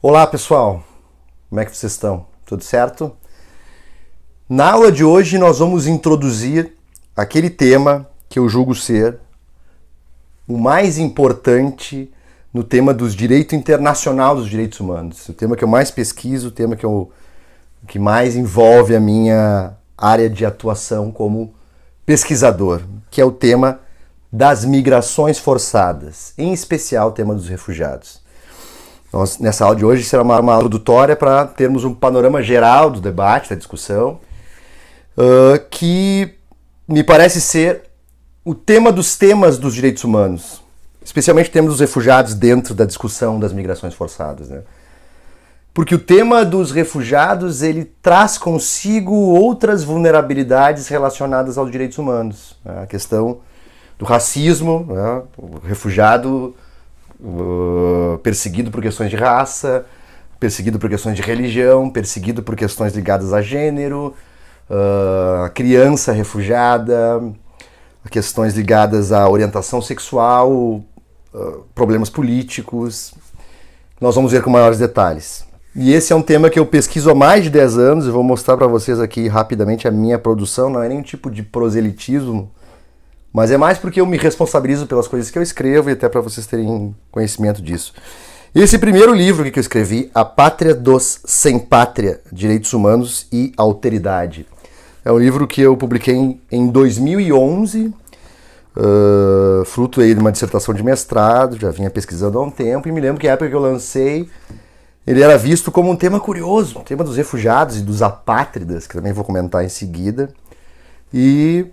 Olá pessoal, como é que vocês estão? Tudo certo? Na aula de hoje nós vamos introduzir aquele tema que eu julgo ser o mais importante no tema dos direito internacional dos direitos humanos. O tema que eu mais pesquiso, o tema que mais envolve a minha área de atuação como pesquisador, que é o tema das migrações forçadas, em especial o tema dos refugiados. Nessa aula de hoje será uma introdutória para termos um panorama geral do debate, da discussão, que me parece ser o tema dos temas dos direitos humanos, especialmente o tema dos refugiados dentro da discussão das migrações forçadas, né? Porque o tema dos refugiados ele traz consigo outras vulnerabilidades relacionadas aos direitos humanos, né? A questão do racismo, né? O refugiado perseguido por questões de raça, perseguido por questões de religião, perseguido por questões ligadas a gênero, a criança refugiada, questões ligadas à orientação sexual, problemas políticos. Nós vamos ver com maiores detalhes. E esse é um tema que eu pesquiso há mais de 10 anos, eu vou mostrar para vocês aqui rapidamente a minha produção, não é nenhum tipo de proselitismo, mas é mais porque eu me responsabilizo pelas coisas que eu escrevo e até para vocês terem conhecimento disso. Esse primeiro livro que eu escrevi, A Pátria dos Sem Pátria, Direitos Humanos e Alteridade. É um livro que eu publiquei em 2011, fruto aí de uma dissertação de mestrado, já vinha pesquisando há um tempo, e me lembro que na época que eu lancei, ele era visto como um tema curioso, um tema dos refugiados e dos apátridas, que também vou comentar em seguida, e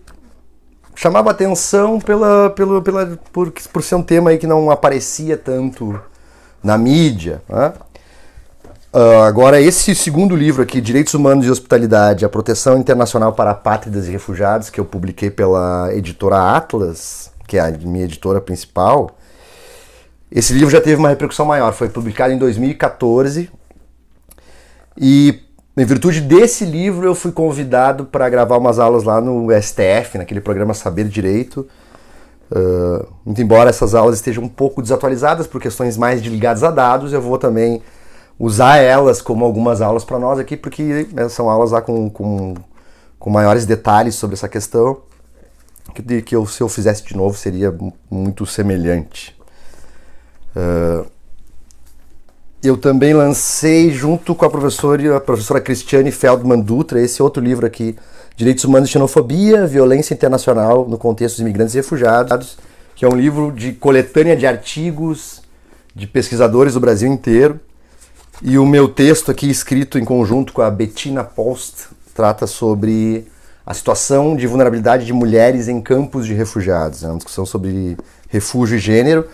chamava atenção por ser um tema aí que não aparecia tanto na mídia, né? Agora, esse segundo livro aqui, Direitos Humanos e Hospitalidade, a Proteção Internacional para Apátridas e Refugiados, que eu publiquei pela editora Atlas, que é a minha editora principal, esse livro já teve uma repercussão maior, foi publicado em 2014, e em virtude desse livro, eu fui convidado para gravar umas aulas lá no STF, naquele programa Saber Direito. Muito embora essas aulas estejam um pouco desatualizadas por questões mais ligadas a dados, eu vou também usar elas como algumas aulas para nós aqui, porque são aulas lá com maiores detalhes sobre essa questão, que se eu fizesse de novo seria muito semelhante. Eu também lancei, junto com a professora Cristiane Feldman Dutra, esse outro livro aqui, Direitos Humanos e Xenofobia, Violência Internacional no Contexto dos Imigrantes e Refugiados, que é um livro de coletânea de artigos de pesquisadores do Brasil inteiro. E o meu texto aqui, escrito em conjunto com a Bettina Post, trata sobre a situação de vulnerabilidade de mulheres em campos de refugiados. É uma discussão sobre refúgio e gênero.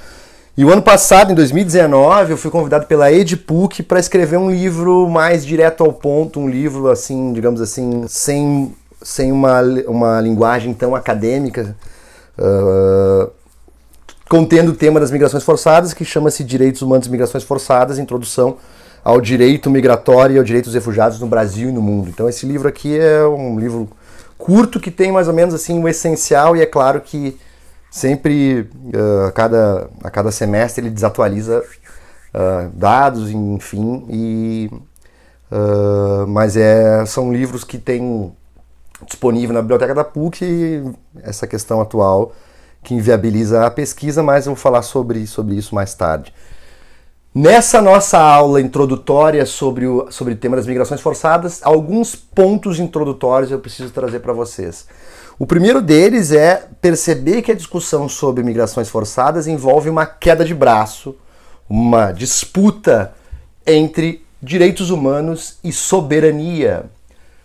E o ano passado, em 2019, eu fui convidado pela EDPUC para escrever um livro mais direto ao ponto, um livro, assim, digamos assim, sem uma linguagem tão acadêmica, contendo o tema das migrações forçadas, que chama-se Direitos Humanos e Migrações Forçadas, Introdução ao Direito Migratório e ao Direito dos Refugiados no Brasil e no Mundo. Então esse livro aqui é um livro curto que tem mais ou menos assim o essencial, e é claro que sempre, a cada semestre, ele desatualiza dados, enfim, mas são livros que tem disponível na biblioteca da PUC, e essa questão atual que inviabiliza a pesquisa, mas eu vou falar sobre isso mais tarde. Nessa nossa aula introdutória sobre o tema das migrações forçadas, alguns pontos introdutórios eu preciso trazer para vocês. O primeiro deles é perceber que a discussão sobre migrações forçadas envolve uma queda de braço, uma disputa entre direitos humanos e soberania.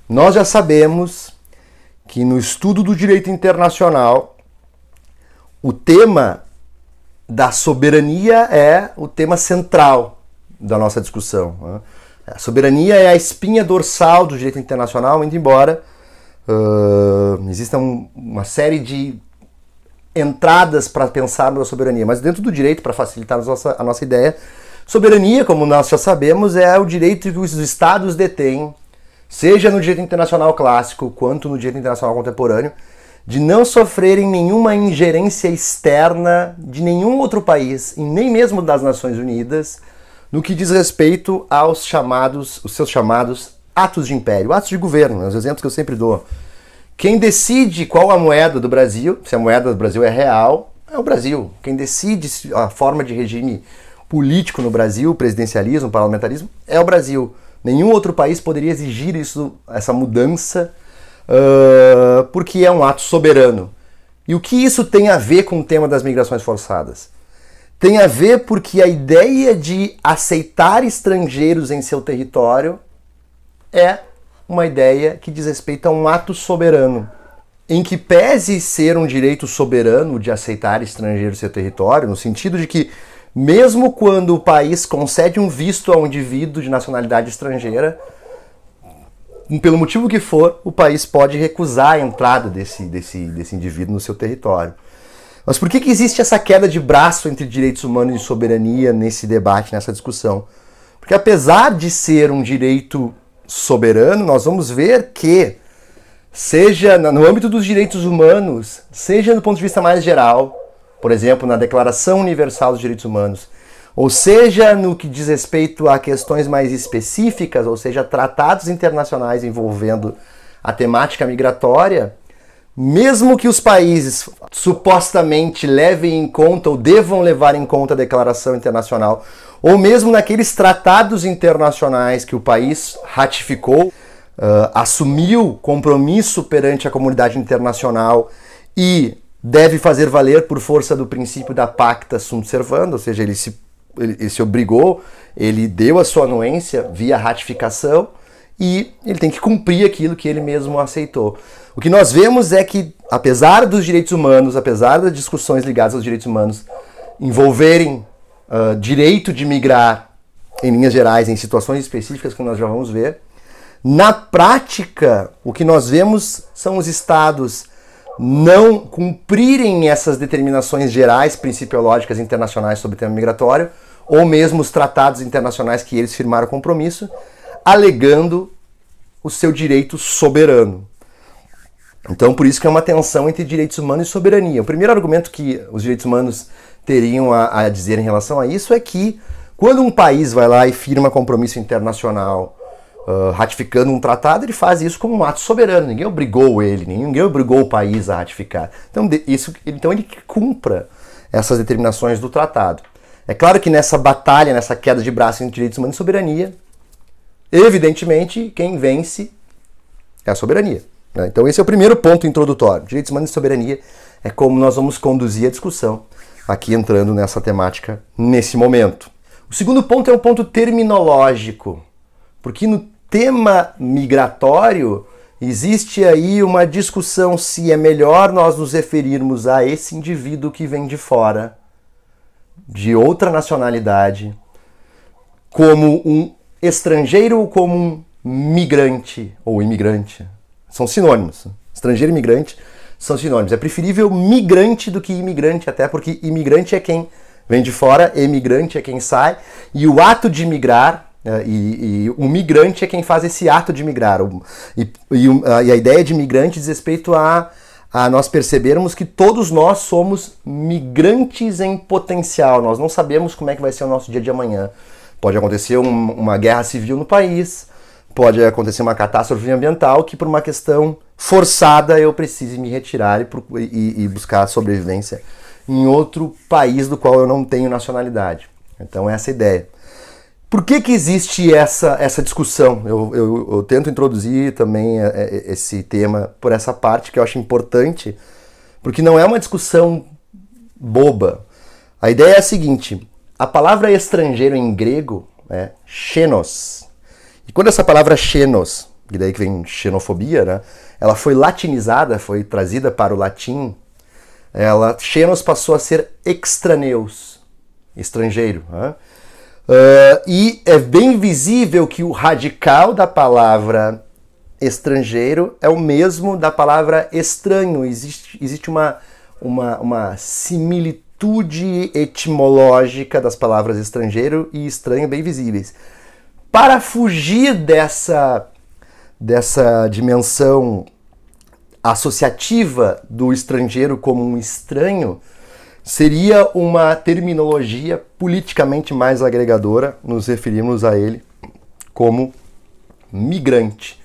Nós já sabemos que no estudo do direito internacional, o tema da soberania é o tema central da nossa discussão. A soberania é a espinha dorsal do direito internacional, muito embora existe uma série de entradas para pensarmos a soberania, mas dentro do direito, para facilitar a nossa ideia, soberania, como nós já sabemos, é o direito que os Estados detêm, seja no direito internacional clássico quanto no direito internacional contemporâneo, de não sofrerem nenhuma ingerência externa de nenhum outro país, e nem mesmo das Nações Unidas, no que diz respeito aos seus chamados atos de império, atos de governo, os exemplos que eu sempre dou. Quem decide qual a moeda do Brasil, se a moeda do Brasil é real, é o Brasil. Quem decide a forma de regime político no Brasil, presidencialismo, parlamentarismo, é o Brasil. Nenhum outro país poderia exigir essa mudança, porque é um ato soberano. E o que isso tem a ver com o tema das migrações forçadas? Tem a ver porque a ideia de aceitar estrangeiros em seu território é uma ideia que diz respeito a um ato soberano, em que pese ser um direito soberano de aceitar estrangeiros em seu território, no sentido de que mesmo quando o país concede um visto a um indivíduo de nacionalidade estrangeira, pelo motivo que for, o país pode recusar a entrada desse indivíduo no seu território. Mas por que existe essa queda de braço entre direitos humanos e soberania nesse debate, nessa discussão? Porque apesar de ser um direito soberano, nós vamos ver que, seja no âmbito dos direitos humanos, seja do ponto de vista mais geral, por exemplo, na Declaração Universal dos Direitos Humanos, ou seja, no que diz respeito a questões mais específicas, ou seja, tratados internacionais envolvendo a temática migratória, mesmo que os países supostamente levem em conta ou devam levar em conta a declaração internacional, ou mesmo naqueles tratados internacionais que o país ratificou, assumiu compromisso perante a comunidade internacional e deve fazer valer por força do princípio da pacta sunt servanda, ou seja, ele se obrigou, ele deu a sua anuência via ratificação e ele tem que cumprir aquilo que ele mesmo aceitou. O que nós vemos é que, apesar dos direitos humanos, apesar das discussões ligadas aos direitos humanos envolverem direito de migrar em linhas gerais, em situações específicas que nós já vamos ver, na prática, o que nós vemos são os estados não cumprirem essas determinações gerais, principiológicas internacionais sobre o tema migratório, ou mesmo os tratados internacionais que eles firmaram compromisso, alegando o seu direito soberano. Então, por isso que é uma tensão entre direitos humanos e soberania. O primeiro argumento que os direitos humanos teriam a dizer em relação a isso é que, quando um país vai lá e firma compromisso internacional, ratificando um tratado, ele faz isso como um ato soberano. Ninguém obrigou ele, ninguém obrigou o país a ratificar. Então ele cumpra essas determinações do tratado. É claro que nessa batalha, nessa queda de braço entre direitos humanos e soberania, evidentemente, quem vence é a soberania. Então esse é o primeiro ponto introdutório. Direitos humanos e soberania é como nós vamos conduzir a discussão aqui entrando nessa temática nesse momento. O segundo ponto é um ponto terminológico, porque no tema migratório existe aí uma discussão se é melhor nós nos referirmos a esse indivíduo que vem de fora, de outra nacionalidade, como um estrangeiro ou como um migrante ou imigrante. São sinônimos. Estrangeiro e imigrante são sinônimos. É preferível migrante do que imigrante, até porque imigrante é quem vem de fora, emigrante é quem sai, e o ato de migrar, e o migrante é quem faz esse ato de migrar. E a ideia de migrante diz respeito a nós percebermos que todos nós somos migrantes em potencial. Nós não sabemos como é que vai ser o nosso dia de amanhã. Pode acontecer uma guerra civil no país, pode acontecer uma catástrofe ambiental que, por uma questão forçada, eu precise me retirar e buscar sobrevivência em outro país do qual eu não tenho nacionalidade. Então, essa é a ideia. Por que existe essa discussão? Eu tento introduzir também esse tema por essa parte que eu acho importante, porque não é uma discussão boba. A ideia é a seguinte: a palavra estrangeiro em grego é xenos. E quando essa palavra xenos, que daí que vem xenofobia, né, ela foi latinizada, foi trazida para o latim, xenos passou a ser extraneus, estrangeiro. Né? E é bem visível que o radical da palavra estrangeiro é o mesmo da palavra estranho. Existe uma similitude etimológica das palavras estrangeiro e estranho bem visíveis. Para fugir dessa dimensão associativa do estrangeiro como um estranho, seria uma terminologia politicamente mais agregadora, nos referirmos a ele como migrante.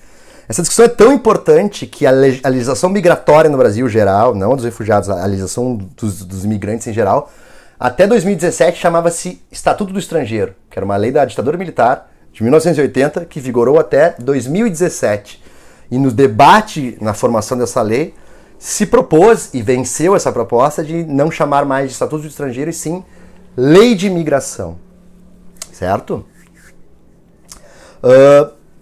Essa discussão é tão importante que a legislação migratória no Brasil geral, não dos refugiados, a legislação dos imigrantes em geral, até 2017 chamava-se Estatuto do Estrangeiro, que era uma lei da ditadura militar de 1980 que vigorou até 2017. E no debate, na formação dessa lei, se propôs e venceu essa proposta de não chamar mais de Estatuto do Estrangeiro e sim Lei de Imigração. Certo?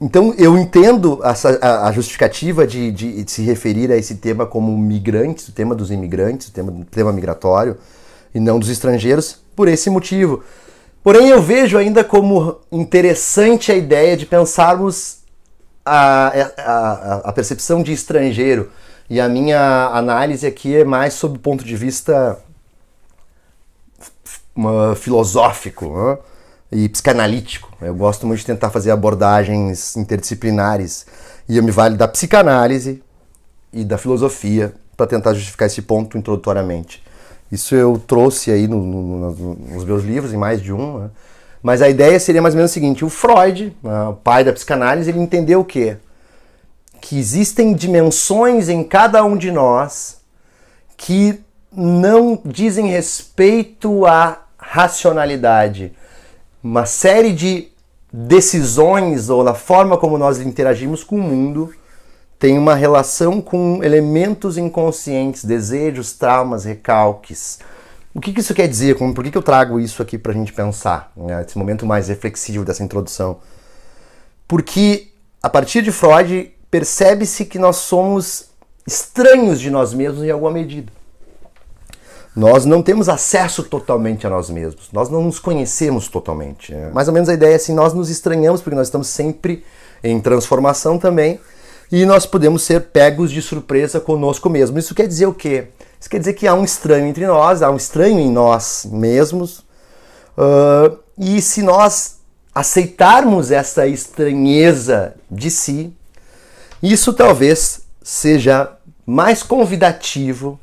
Então eu entendo a justificativa de se referir a esse tema como migrantes, o tema dos imigrantes, o tema migratório, e não dos estrangeiros, por esse motivo. Porém, eu vejo ainda como interessante a ideia de pensarmos a percepção de estrangeiro. E a minha análise aqui é mais sob o ponto de vista filosófico, e psicanalítico. Eu gosto muito de tentar fazer abordagens interdisciplinares. E eu me valho da psicanálise e da filosofia para tentar justificar esse ponto introdutoriamente. Isso eu trouxe aí nos meus livros, em mais de um. Né? Mas a ideia seria mais ou menos o seguinte: o Freud, o pai da psicanálise, ele entendeu o quê? Que existem dimensões em cada um de nós que não dizem respeito à racionalidade. Uma série de decisões ou da forma como nós interagimos com o mundo tem uma relação com elementos inconscientes, desejos, traumas, recalques. O que isso quer dizer? Por que eu trago isso aqui para a gente pensar, né? Esse momento mais reflexivo dessa introdução? Porque a partir de Freud percebe-se que nós somos estranhos de nós mesmos em alguma medida. Nós não temos acesso totalmente a nós mesmos, nós não nos conhecemos totalmente. Mais ou menos a ideia é assim, nós nos estranhamos porque nós estamos sempre em transformação também e nós podemos ser pegos de surpresa conosco mesmo. Isso quer dizer o quê? Isso quer dizer que há um estranho entre nós, há um estranho em nós mesmos, e se nós aceitarmos essa estranheza de si, isso talvez seja mais convidativo,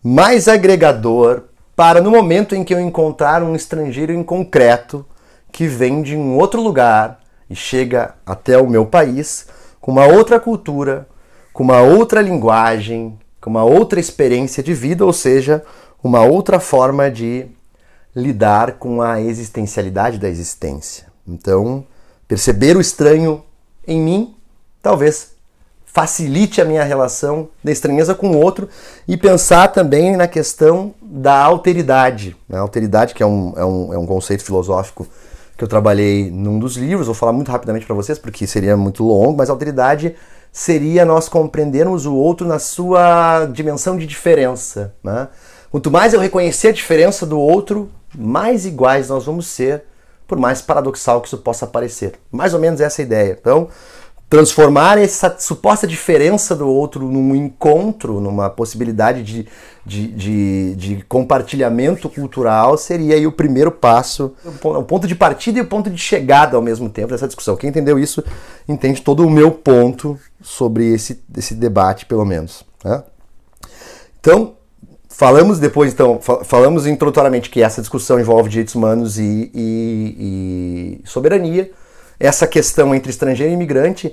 mais agregador, para no momento em que eu encontrar um estrangeiro em concreto que vem de um outro lugar e chega até o meu país com uma outra cultura, com uma outra linguagem, com uma outra experiência de vida, ou seja, uma outra forma de lidar com a existencialidade da existência. Então, perceber o estranho em mim, talvez facilite a minha relação da estranheza com o outro e pensar também na questão da alteridade. A alteridade, que é um conceito filosófico que eu trabalhei num dos livros, vou falar muito rapidamente para vocês porque seria muito longo, mas a alteridade seria nós compreendermos o outro na sua dimensão de diferença. Né? Quanto mais eu reconhecer a diferença do outro, mais iguais nós vamos ser, por mais paradoxal que isso possa parecer. Mais ou menos essa é a ideia. Então, transformar essa suposta diferença do outro num encontro, numa possibilidade de compartilhamento cultural, seria aí o primeiro passo, o ponto de partida e o ponto de chegada ao mesmo tempo dessa discussão. Quem entendeu isso, entende todo o meu ponto sobre esse debate, pelo menos. Né? Então, falamos introdutoriamente que essa discussão envolve direitos humanos e soberania, essa questão entre estrangeiro e imigrante.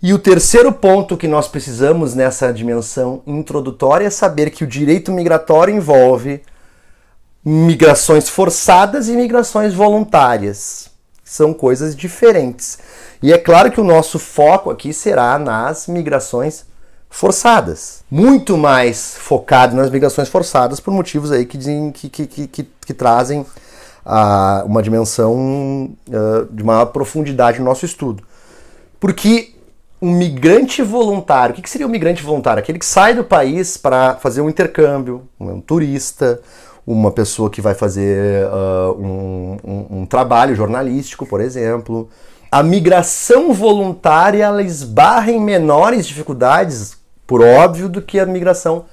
E o terceiro ponto que nós precisamos nessa dimensão introdutória é saber que o direito migratório envolve migrações forçadas e migrações voluntárias. São coisas diferentes. E é claro que o nosso foco aqui será nas migrações forçadas. Muito mais focado nas migrações forçadas por motivos aí que trazem uma dimensão de maior profundidade no nosso estudo. Porque um migrante voluntário, o que seria um migrante voluntário? Aquele que sai do país para fazer um intercâmbio, um turista, uma pessoa que vai fazer um trabalho jornalístico, por exemplo. A migração voluntária ela esbarra em menores dificuldades, por óbvio, do que a migração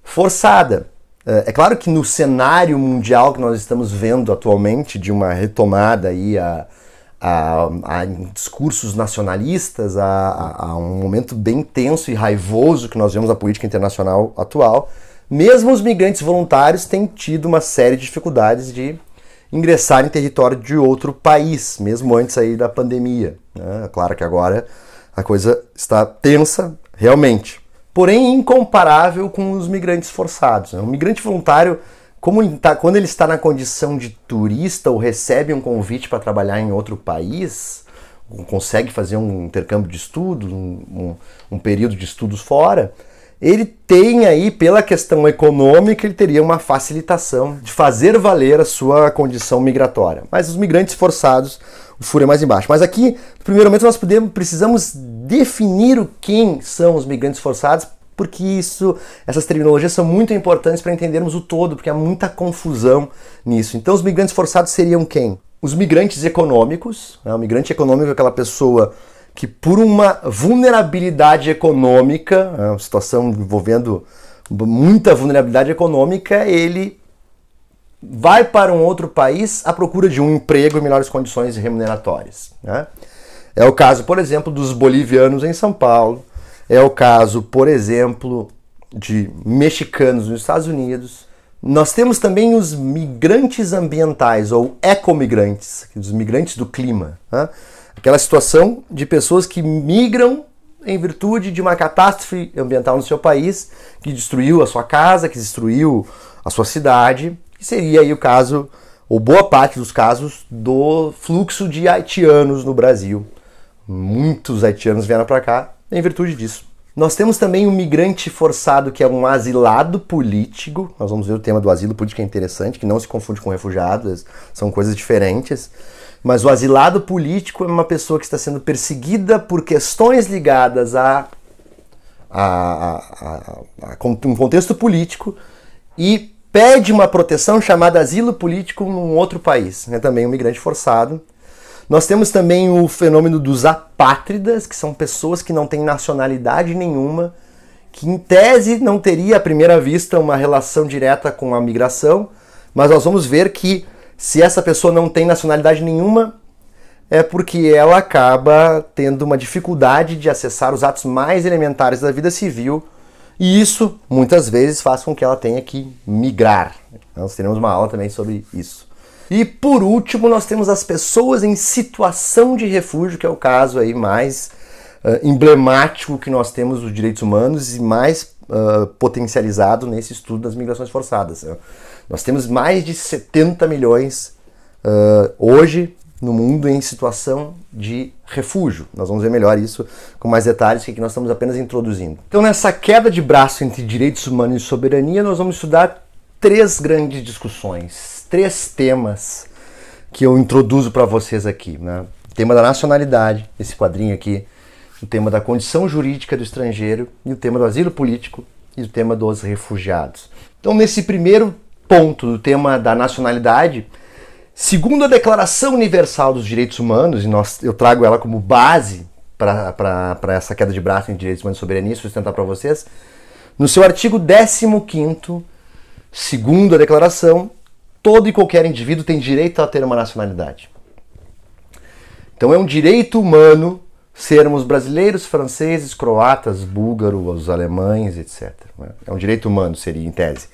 forçada. É claro que no cenário mundial que nós estamos vendo atualmente, de uma retomada aí a discursos nacionalistas, a um momento bem tenso e raivoso que nós vemos na política internacional atual, mesmo os migrantes voluntários têm tido uma série de dificuldades de ingressar em território de outro país, mesmo antes aí da pandemia, né? Claro que agora a coisa está tensa, realmente. Porém, incomparável com os migrantes forçados, né? O migrante voluntário, quando ele está na condição de turista ou recebe um convite para trabalhar em outro país, consegue fazer um intercâmbio de estudos, um período de estudos fora, ele tem aí, pela questão econômica, ele teria uma facilitação de fazer valer a sua condição migratória. Mas os migrantes forçados, o furo é mais embaixo. Mas aqui, no primeiro momento, nós precisamos definir quem são os migrantes forçados, porque essas terminologias são muito importantes para entendermos o todo, porque há muita confusão nisso. Então, os migrantes forçados seriam quem? Os migrantes econômicos, né? O migrante econômico é aquela pessoa que por uma vulnerabilidade econômica, uma situação envolvendo muita vulnerabilidade econômica, ele vai para um outro país à procura de um emprego e melhores condições remuneratórias, né? É o caso, por exemplo, dos bolivianos em São Paulo, é o caso, por exemplo, de mexicanos nos Estados Unidos. Nós temos também os migrantes ambientais, ou ecomigrantes, os migrantes do clima, né? Aquela situação de pessoas que migram em virtude de uma catástrofe ambiental no seu país, que destruiu a sua casa, que destruiu a sua cidade, que seria aí o caso, ou boa parte dos casos, do fluxo de haitianos no Brasil. Muitos haitianos vieram para cá em virtude disso. Nós temos também um migrante forçado, que é um asilado político. Nós vamos ver o tema do asilo político, é interessante, que não se confunde com refugiados, são coisas diferentes. Mas o asilado político é uma pessoa que está sendo perseguida por questões ligadas a um contexto político e pede uma proteção chamada asilo político num outro país. É também um migrante forçado. Nós temos também o fenômeno dos apátridas, que são pessoas que não têm nacionalidade nenhuma, que em tese não teria à primeira vista uma relação direta com a migração, mas nós vamos ver que se essa pessoa não tem nacionalidade nenhuma, é porque ela acaba tendo uma dificuldade de acessar os atos mais elementares da vida civil, e isso, muitas vezes, faz com que ela tenha que migrar. Nós teremos uma aula também sobre isso. E, por último, nós temos as pessoas em situação de refúgio, que é o caso aí mais emblemático que nós temos dos direitos humanos e mais potencializado nesse estudo das migrações forçadas. Nós temos mais de 70 milhões hoje no mundo em situação de refúgio. Nós vamos ver melhor isso com mais detalhes, que aqui nós estamos apenas introduzindo. Então, nessa queda de braço entre direitos humanos e soberania, nós vamos estudar 3 grandes discussões, 3 temas que eu introduzo para vocês aqui, né? O tema da nacionalidade, esse quadrinho aqui, o tema da condição jurídica do estrangeiro, e o tema do asilo político e o tema dos refugiados. Então, nesse primeiro ponto do tema da nacionalidade, segundo a Declaração Universal dos Direitos Humanos, e eu trago ela como base para essa queda de braço em direitos humanos e soberania, sustentar para vocês, no seu artigo 15º, segundo a declaração, todo e qualquer indivíduo tem direito a ter uma nacionalidade. Então é um direito humano sermos brasileiros, franceses, croatas, búlgaros, alemães, etc. É um direito humano, seria em tese.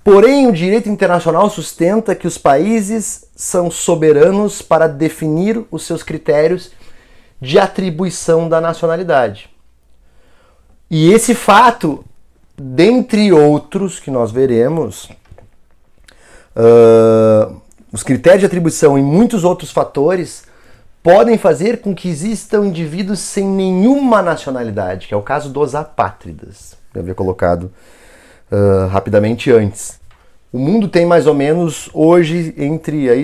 Porém, o direito internacional sustenta que os países são soberanos para definir os seus critérios de atribuição da nacionalidade. E esse fato, dentre outros que nós veremos, os critérios de atribuição e muitos outros fatores podem fazer com que existam indivíduos sem nenhuma nacionalidade, que é o caso dos apátridas. Eu havia colocado rapidamente antes. O mundo tem mais ou menos hoje,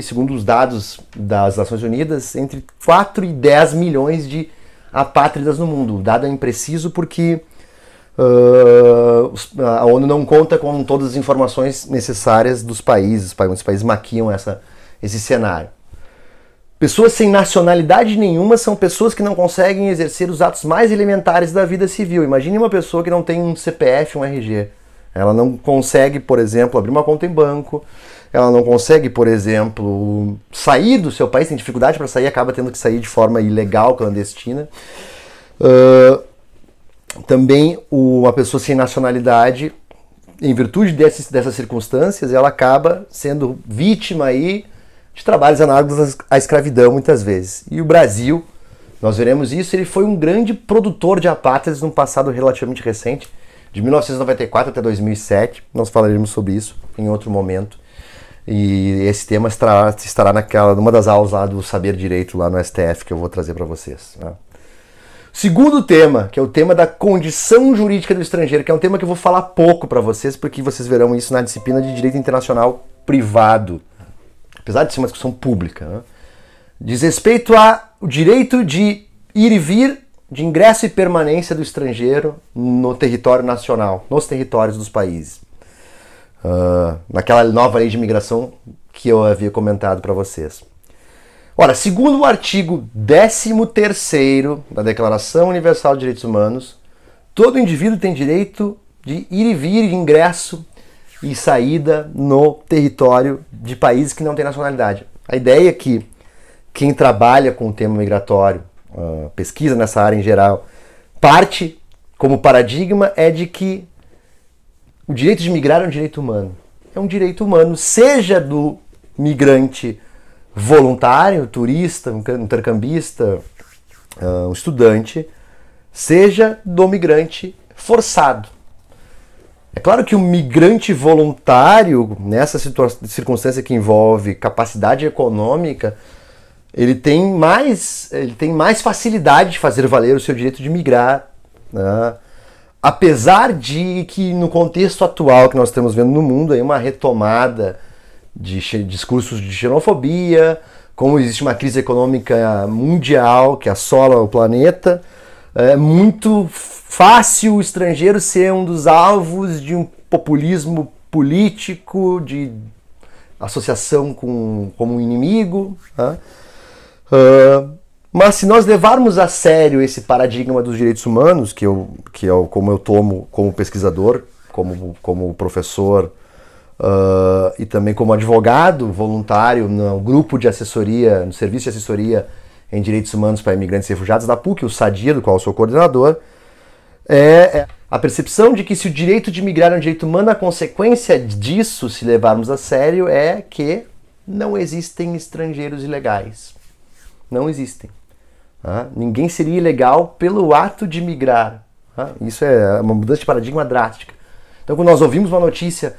segundo os dados das Nações Unidas, entre 4 e 10 milhões de apátridas no mundo. O dado é impreciso porque a ONU não conta com todas as informações necessárias dos países, os países maquiam esse cenário. Pessoas sem nacionalidade nenhuma são pessoas que não conseguem exercer os atos mais elementares da vida civil. Imagine uma pessoa que não tem um CPF, um RG. Ela não consegue, por exemplo, abrir uma conta em banco. Ela não consegue, por exemplo, sair do seu país, tem dificuldade para sair, acaba tendo que sair de forma ilegal, clandestina. Também uma pessoa sem nacionalidade em virtude dessas circunstâncias, ela acaba sendo vítima aí de trabalhos análogos à escravidão, muitas vezes. E o Brasil, nós veremos isso, ele foi um grande produtor de apátridas num passado relativamente recente, de 1994 até 2007. Nós falaremos sobre isso em outro momento. E esse tema estará numa das aulas lá do Saber Direito, lá no STF, que eu vou trazer para vocês. Né? Segundo tema, que é o tema da condição jurídica do estrangeiro, que é um tema que eu vou falar pouco para vocês, porque vocês verão isso na disciplina de Direito Internacional Privado, apesar de ser uma discussão pública. Né? Diz respeito ao direito de ir e vir, de ingresso e permanência do estrangeiro no território nacional, nos territórios dos países. Naquela nova lei de imigração que eu havia comentado para vocês. Ora, segundo o artigo 13º da Declaração Universal de Direitos Humanos, todo indivíduo tem direito de ir e vir, de ingresso e saída no território de países que não têm nacionalidade. A ideia é que quem trabalha com o tema migratório, pesquisa nessa área em geral, parte como paradigma é de que o direito de migrar é um direito humano. É um direito humano, seja do migrante voluntário, turista, um intercambista, um estudante, seja do migrante forçado. É claro que o migrante voluntário, nessa circunstância que envolve capacidade econômica, ele tem mais facilidade de fazer valer o seu direito de migrar, né? Apesar de que no contexto atual que nós estamos vendo no mundo, aí uma retomada de discursos de xenofobia, como existe uma crise econômica mundial que assola o planeta, é muito fácil o estrangeiro ser um dos alvos de um populismo político, de associação como um inimigo. Né? Mas se nós levarmos a sério esse paradigma dos direitos humanos, como eu tomo como pesquisador, como professor e também como advogado voluntário no grupo de assessoria, no serviço de assessoria em direitos humanos para imigrantes e refugiados da PUC, o SADIA, do qual eu sou coordenador, é a percepção de que se o direito de migrar é um direito humano, a consequência disso, se levarmos a sério, é que não existem estrangeiros ilegais. Não existem. Ninguém seria ilegal pelo ato de migrar. Isso é uma mudança de paradigma drástica. Então, quando nós ouvimos uma notícia,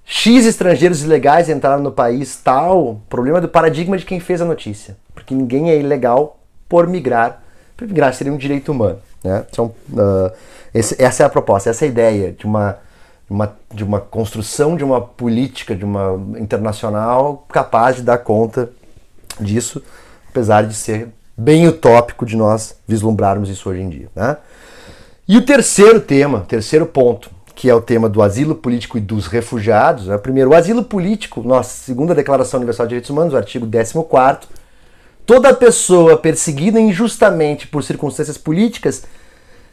X estrangeiros ilegais entraram no país tal, o problema é do paradigma de quem fez a notícia. Porque ninguém é ilegal por migrar. Por migrar seria um direito humano. Né? Então, essa é a proposta, essa é a ideia de uma construção de uma política, de uma internacional capaz de dar conta disso, apesar de ser bem utópico de nós vislumbrarmos isso hoje em dia. Né? E o terceiro ponto, que é o tema do asilo político e dos refugiados. Né? Primeiro, o asilo político, segundo a Declaração Universal de Direitos Humanos, o artigo 14º, toda pessoa perseguida injustamente por circunstâncias políticas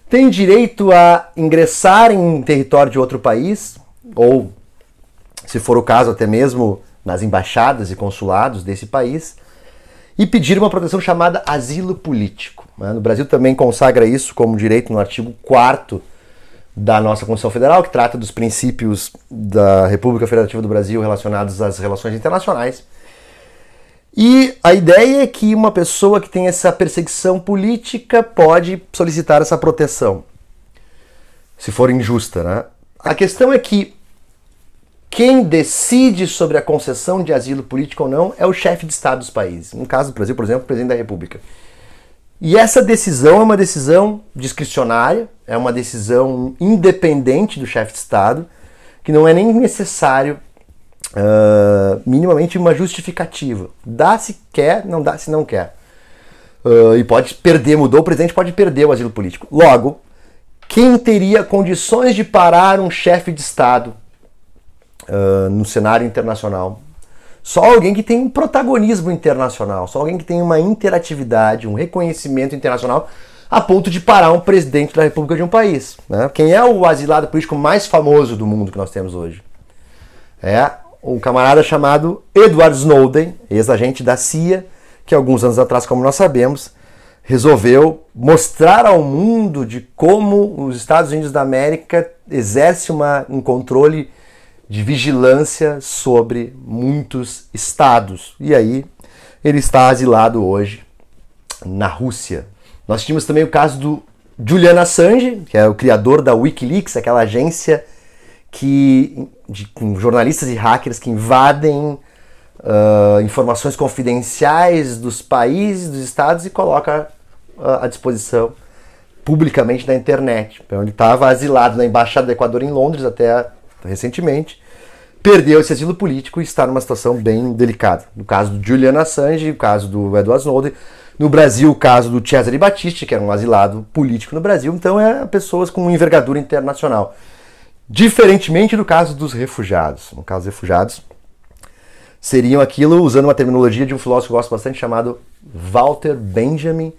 tem direito a ingressar em território de outro país, ou, se for o caso, até mesmo nas embaixadas e consulados desse país, e pedir uma proteção chamada asilo político. No Brasil também consagra isso como direito no artigo 4º da nossa Constituição Federal, que trata dos princípios da República Federativa do Brasil relacionados às relações internacionais. E a ideia é que uma pessoa que tem essa perseguição política pode solicitar essa proteção, se for injusta. Né? A questão é que quem decide sobre a concessão de asilo político ou não é o chefe de Estado dos países. No caso do Brasil, por exemplo, o presidente da República. E essa decisão é uma decisão discricionária, é uma decisão independente do chefe de Estado, que não é nem necessário minimamente uma justificativa. Dá se quer, não dá se não quer. E pode perder, o presidente pode perder o asilo político. Logo, quem teria condições de parar um chefe de Estado no cenário internacional? Só alguém que tem um protagonismo internacional, só alguém que tem uma interatividade, um reconhecimento internacional a ponto de parar um presidente da República de um país. Né? Quem é o asilado político mais famoso do mundo que nós temos hoje? É um camarada chamado Edward Snowden, ex-agente da CIA, que alguns anos atrás, como nós sabemos, resolveu mostrar ao mundo de como os Estados Unidos da América exerce um controle de vigilância sobre muitos estados. E aí ele está asilado hoje na Rússia. Nós tínhamos também o caso do Julian Assange, que é o criador da Wikileaks, aquela agência com jornalistas e hackers que invadem informações confidenciais dos países, dos estados e coloca à disposição publicamente na internet. Então ele estava asilado na Embaixada do Equador em Londres até recentemente, perdeu esse asilo político e está numa situação bem delicada. No caso do Julian Assange, o caso do Edward Snowden, no Brasil o caso do Cesare Battisti, que era um asilado político no Brasil, então pessoas com envergadura internacional. Diferentemente do caso dos refugiados. No caso dos refugiados, seriam aquilo, usando uma terminologia de um filósofo que eu gosto bastante, chamado Walter Benjamin.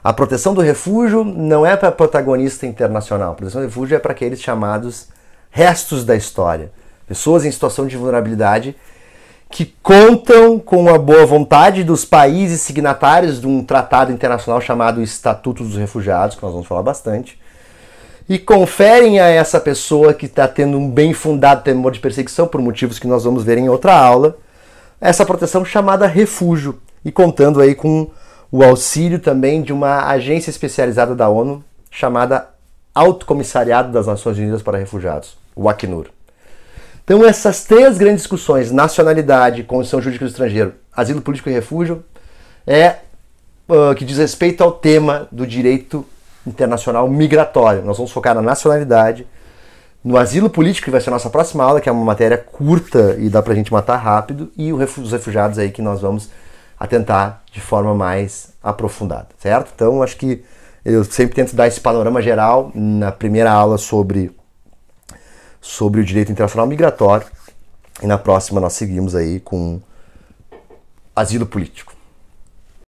A proteção do refúgio não é para protagonista internacional. A proteção do refúgio é para aqueles chamados restos da história. Pessoas em situação de vulnerabilidade que contam com a boa vontade dos países signatários de um tratado internacional chamado Estatuto dos Refugiados, que nós vamos falar bastante, e conferem a essa pessoa que está tendo um bem fundado temor de perseguição, por motivos que nós vamos ver em outra aula, essa proteção chamada refúgio, e contando aí com o auxílio também de uma agência especializada da ONU chamada Alto Comissariado das Nações Unidas para Refugiados, o Acnur. Então essas três grandes discussões, nacionalidade, condição jurídica do estrangeiro, asilo político e refúgio, que diz respeito ao tema do direito internacional migratório. Nós vamos focar na nacionalidade, no asilo político, que vai ser a nossa próxima aula, que é uma matéria curta e dá pra gente matar rápido, e os refugiados aí que nós vamos atentar de forma mais aprofundada, certo? Então acho que eu sempre tento dar esse panorama geral na primeira aula sobre o direito internacional migratório, e na próxima nós seguimos aí com asilo político.